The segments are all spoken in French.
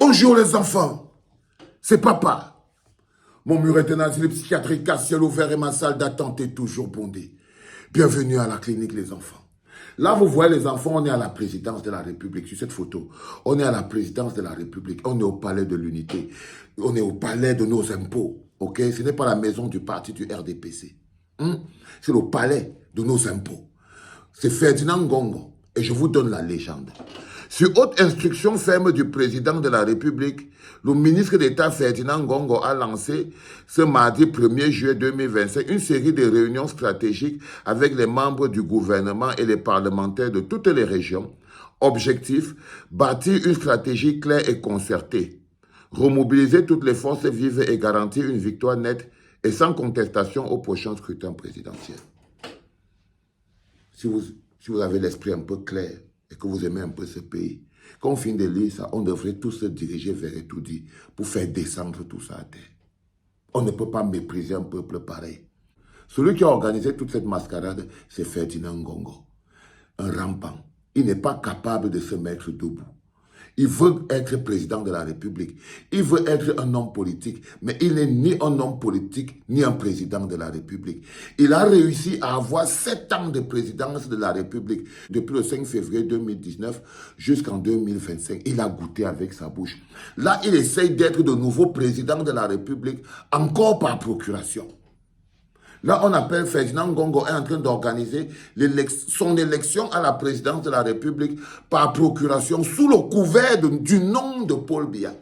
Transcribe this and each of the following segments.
Bonjour les enfants, c'est papa. Mon mur est un asile psychiatrique à ciel ouvert et ma salle d'attente est toujours bondée. Bienvenue à la clinique les enfants. Là, vous voyez les enfants, on est à la présidence de la République. Sur cette photo, on est à la présidence de la République. On est au palais de l'unité. On est au palais de nos impôts. Ok? Ce n'est pas la maison du parti du RDPC. C'est le palais de nos impôts. C'est Ferdinand Ngongo. Et je vous donne la légende. Sur haute instruction ferme du président de la République, le ministre d'État Ferdinand Ngongo a lancé ce mardi 1er juillet 2025 une série de réunions stratégiques avec les membres du gouvernement et les parlementaires de toutes les régions. Objectif, bâtir une stratégie claire et concertée, remobiliser toutes les forces vives et garantir une victoire nette et sans contestation au prochain scrutin présidentiel. Si vous avez l'esprit un peu clair et que vous aimez un peu ce pays, quand on finit de lire ça, on devrait tous se diriger vers Etoudi pour faire descendre tout ça à terre. On ne peut pas mépriser un peuple pareil. Celui qui a organisé toute cette mascarade, c'est Ferdinand Ngongo, un rampant. Il n'est pas capable de se mettre debout. Il veut être président de la République. Il veut être un homme politique. Mais il n'est ni un homme politique, ni un président de la République. Il a réussi à avoir 7 ans de présidence de la République. Depuis le 5 février 2019 jusqu'en 2025. Il a goûté avec sa bouche. Là, il essaye d'être de nouveau président de la République, encore par procuration. Là, on appelle Ferdinand Ngongo est en train d'organiser son élection à la présidence de la République par procuration sous le couvert du nom de Paul Biya.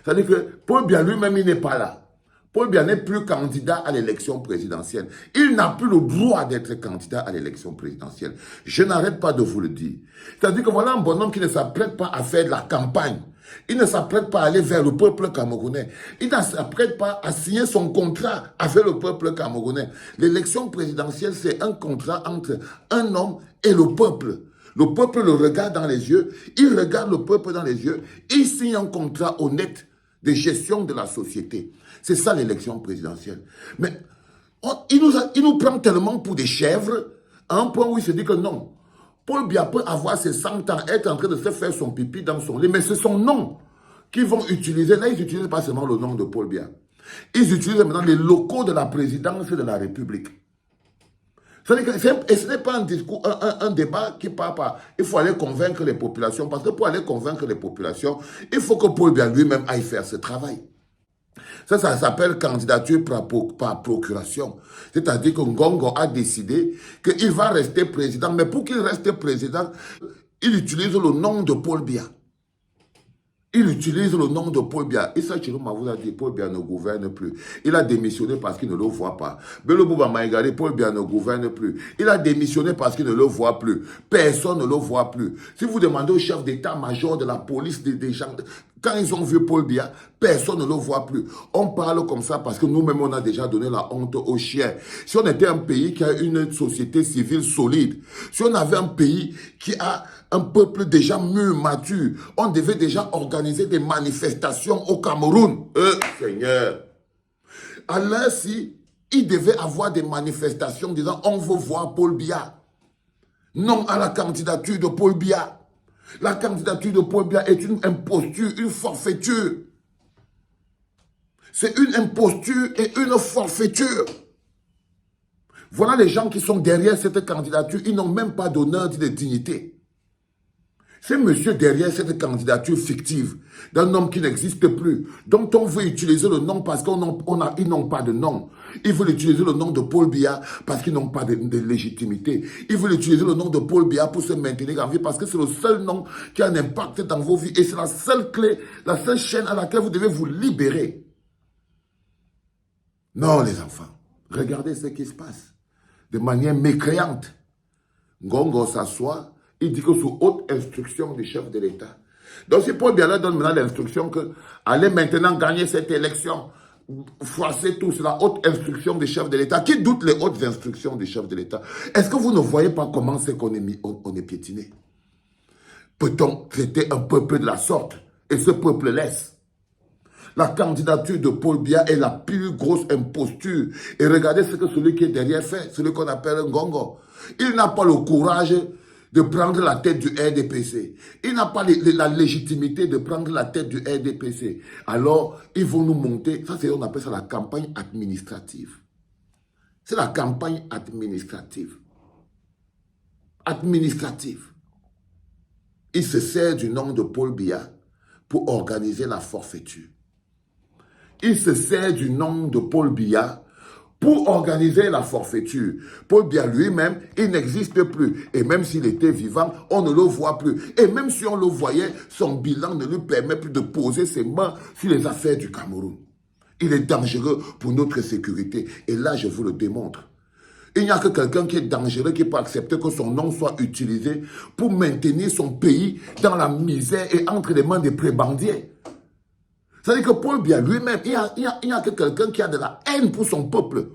C'est-à-dire que Paul Biya lui-même, il n'est pas là. Paul Biya n'est plus candidat à l'élection présidentielle. Il n'a plus le droit d'être candidat à l'élection présidentielle. Je n'arrête pas de vous le dire. C'est-à-dire que voilà un bonhomme qui ne s'apprête pas à faire de la campagne. Il ne s'apprête pas à aller vers le peuple camerounais. Il ne s'apprête pas à signer son contrat avec le peuple camerounais. L'élection présidentielle, c'est un contrat entre un homme et le peuple. Le peuple le regarde dans les yeux. Il regarde le peuple dans les yeux. Il signe un contrat honnête de gestion de la société. C'est ça l'élection présidentielle. Mais il nous prend tellement pour des chèvres à un point où il se dit que non. Paul Biya peut avoir ses 100 ans, être en train de se faire son pipi dans son lit, mais c'est son nom qu'ils vont utiliser. Là, ils n'utilisent pas seulement le nom de Paul Biya. Ils utilisent maintenant les locaux de la présidence de la République. Et ce n'est pas un discours, un débat qui part par... Il faut aller convaincre les populations, parce que pour aller convaincre les populations, il faut que Paul Biya lui-même aille faire ce travail. Ça s'appelle candidature par procuration. C'est-à-dire que Ngongo a décidé qu'il va rester président. Mais pour qu'il reste président, il utilise le nom de Paul Biya. Il utilise le nom de Paul Biya. Issa Chiroma vous a dit Paul Biya ne gouverne plus. Il a démissionné parce qu'il ne le voit pas. Bello Bouba Maïgari, Paul Biya ne gouverne plus. Il a démissionné parce qu'il ne le voit plus. Personne ne le voit plus. Si vous demandez au chef d'état-major de la police des gens, quand ils ont vu Paul Biya, personne ne le voit plus. On parle comme ça parce que nous-mêmes, on a déjà donné la honte aux chiens. Si on était un pays qui a une société civile solide, si on avait un pays qui a un peuple déjà mûr, mature, on devait déjà organiser des manifestations au Cameroun. Seigneur. Alors si il devait avoir des manifestations disant on veut voir Paul Biya. Non à la candidature de Paul Biya. La candidature de Paul Biya est une imposture, une forfaiture. C'est une imposture et une forfaiture. Voilà les gens qui sont derrière cette candidature. Ils n'ont même pas d'honneur ni de dignité. C'est monsieur derrière cette candidature fictive d'un homme qui n'existe plus, dont on veut utiliser le nom parce qu'ils n'ont pas de nom. Ils veulent utiliser le nom de Paul Biya parce qu'ils n'ont pas de légitimité. Ils veulent utiliser le nom de Paul Biya pour se maintenir en vie parce que c'est le seul nom qui a un impact dans vos vies et c'est la seule clé, la seule chaîne à laquelle vous devez vous libérer. Non, les enfants, regardez ce qui se passe de manière mécréante. Ngongo s'assoit. Il dit que sous haute instruction du chef de l'État. Donc si Paul Biya donne maintenant l'instruction que allez maintenant gagner cette élection, froisser tout, c'est la haute instruction du chef de l'État. Qui doute les hautes instructions du chef de l'État? Est-ce que vous ne voyez pas comment c'est qu'on est piétiné? Peut-on traiter un peuple de la sorte? Et ce peuple laisse. La candidature de Paul Biya est la plus grosse imposture. Et regardez ce que celui qui est derrière fait, celui qu'on appelle Ngongo. Il n'a pas le courage de prendre la tête du RDPC. Il n'a pas la légitimité de prendre la tête du RDPC. Alors, ils vont nous monter, ça c'est, on appelle ça la campagne administrative. C'est la campagne administrative. Administrative. Il se sert du nom de Paul Biya pour organiser la forfaiture. Il se sert du nom de Paul Biya pour organiser la forfaiture. Paul Biya lui-même, il n'existe plus. Et même s'il était vivant, on ne le voit plus. Et même si on le voyait, son bilan ne lui permet plus de poser ses mains sur les affaires du Cameroun. Il est dangereux pour notre sécurité. Et là, je vous le démontre. Il n'y a que quelqu'un qui est dangereux qui peut accepter que son nom soit utilisé pour maintenir son pays dans la misère et entre les mains des prébandiers. C'est-à-dire que Paul Biya lui-même, il n'y a que quelqu'un qui a de la haine pour son peuple,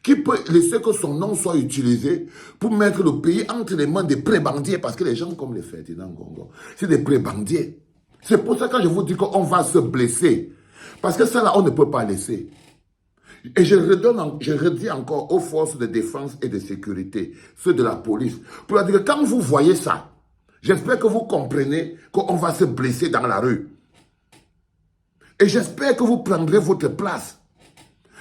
qui peut laisser que son nom soit utilisé pour mettre le pays entre les mains des prébandiers, parce que les gens comme les Ferdinand Ngongo, c'est des prébandiers. C'est pour ça que je vous dis qu'on va se blesser, parce que ça là, on ne peut pas laisser. Et je redis encore aux forces de défense et de sécurité, ceux de la police, pour leur dire que quand vous voyez ça, j'espère que vous comprenez qu'on va se blesser dans la rue. Et j'espère que vous prendrez votre place.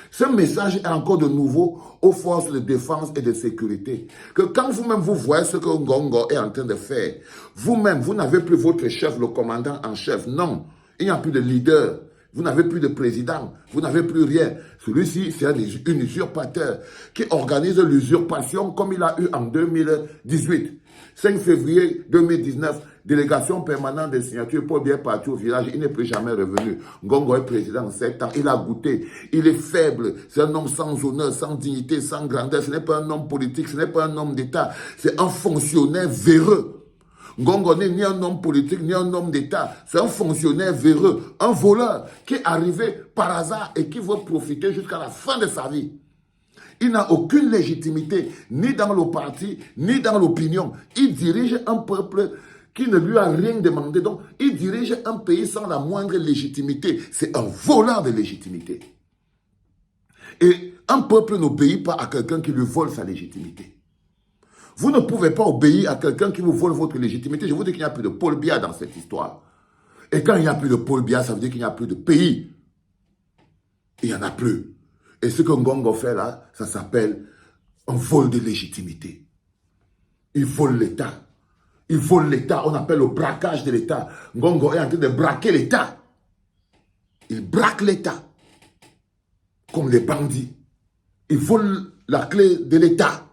Ce message est encore de nouveau aux forces de défense et de sécurité. Que quand vous-même vous voyez ce que Ngongo est en train de faire, vous-même, vous n'avez plus votre chef, le commandant en chef. Non, il n'y a plus de leader. Vous n'avez plus de président. Vous n'avez plus rien. Celui-ci, c'est un usurpateur qui organise l'usurpation comme il a eu en 2018. 5 février 2019, délégation permanente des signatures, Paul Biya parti au village, il n'est plus jamais revenu. Ngongo est président en 7 ans, il a goûté, il est faible, c'est un homme sans honneur, sans dignité, sans grandeur, ce n'est pas un homme politique, ce n'est pas un homme d'État, c'est un fonctionnaire véreux. Ngongo n'est ni un homme politique, ni un homme d'État, c'est un fonctionnaire véreux, un voleur qui est arrivé par hasard et qui veut profiter jusqu'à la fin de sa vie. Il n'a aucune légitimité, ni dans le parti, ni dans l'opinion. Il dirige un peuple qui ne lui a rien demandé. Donc, il dirige un pays sans la moindre légitimité. C'est un voleur de légitimité. Et un peuple n'obéit pas à quelqu'un qui lui vole sa légitimité. Vous ne pouvez pas obéir à quelqu'un qui vous vole votre légitimité. Je vous dis qu'il n'y a plus de Paul Biya dans cette histoire. Et quand il n'y a plus de Paul Biya, ça veut dire qu'il n'y a plus de pays. Il n'y en a plus. Et ce que Ngongo fait là, ça s'appelle un vol de légitimité. Il vole l'État. Il vole l'État. On appelle le braquage de l'État. Ngongo est en train de braquer l'État. Il braque l'État. Comme les bandits. Il vole la clé de l'État.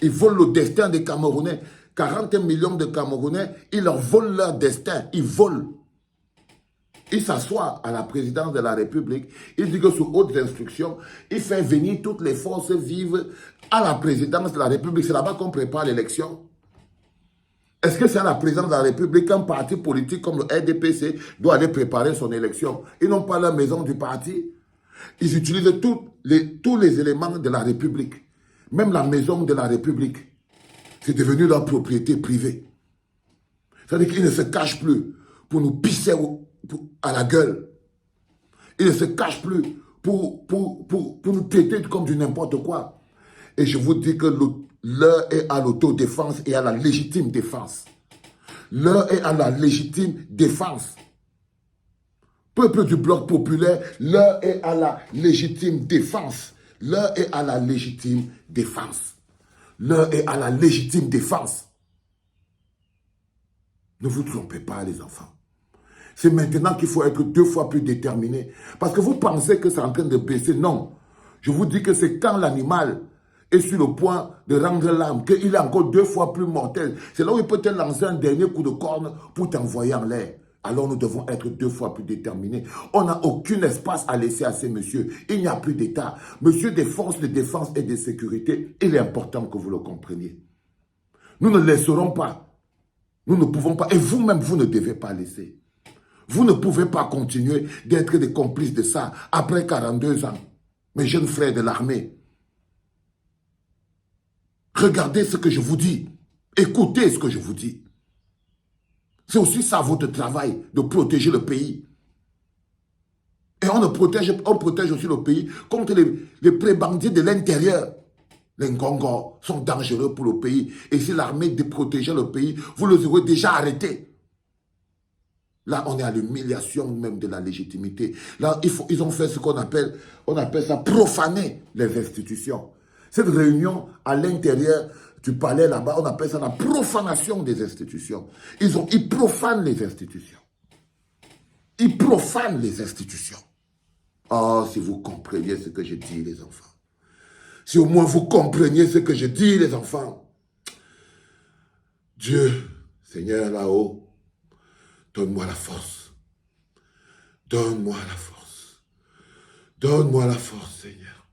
Il vole le destin des Camerounais. 40 millions de Camerounais, il leur vole leur destin. Il vole. Il s'assoit à la présidence de la République. Il dit que sous haute instruction, il fait venir toutes les forces vives à la présidence de la République. C'est là-bas qu'on prépare l'élection. Est-ce que c'est à la présidence de la République qu'un parti politique comme le RDPC doit aller préparer son élection? Ils n'ont pas la maison du parti. Ils utilisent tous les éléments de la République. Même la maison de la République. C'est devenu leur propriété privée. C'est-à-dire qu'ils ne se cachent plus pour nous pisser à la gueule. Ils ne se cachent plus pour nous traiter comme du n'importe quoi. Et je vous dis que l'heure est à l'autodéfense et à la légitime défense. L'heure est à la légitime défense. Peuple du bloc populaire, l'heure est à la légitime défense. L'heure est à la légitime défense. L'heure est à la légitime défense. Ne vous trompez pas, les enfants. C'est maintenant qu'il faut être 2 fois plus déterminé. Parce que vous pensez que c'est en train de baisser. Non. Je vous dis que c'est quand l'animal est sur le point de rendre l'âme, qu'il est encore 2 fois plus mortel. C'est là où il peut te lancer un dernier coup de corne pour t'envoyer en l'air. Alors nous devons être 2 fois plus déterminés. On n'a aucun espace à laisser à ces messieurs. Il n'y a plus d'État. Monsieur des forces de défense et de sécurité, il est important que vous le compreniez. Nous ne laisserons pas. Nous ne pouvons pas. Et vous-même, vous ne devez pas laisser. Vous ne pouvez pas continuer d'être des complices de ça après 42 ans. Mes jeunes frères de l'armée. Regardez ce que je vous dis. Écoutez ce que je vous dis. C'est aussi ça votre travail, de protéger le pays. Et on protège aussi le pays contre les prébandiers de l'intérieur. Les Ngongos sont dangereux pour le pays. Et si l'armée déprotégeait le pays, vous les aurez déjà arrêtés. Là, on est à l'humiliation même de la légitimité. Là, ils ont fait ce qu'on appelle, on appelle ça profaner les institutions. Cette réunion à l'intérieur du palais là-bas, on appelle ça la profanation des institutions. Ils profanent les institutions. Ils profanent les institutions. Oh, si vous compreniez ce que je dis, les enfants. Si au moins vous compreniez ce que je dis, les enfants. Dieu, Seigneur là-haut, donne-moi la force. Donne-moi la force. Donne-moi la force, Seigneur.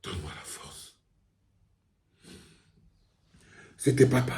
Donne-moi la force. C'était papa.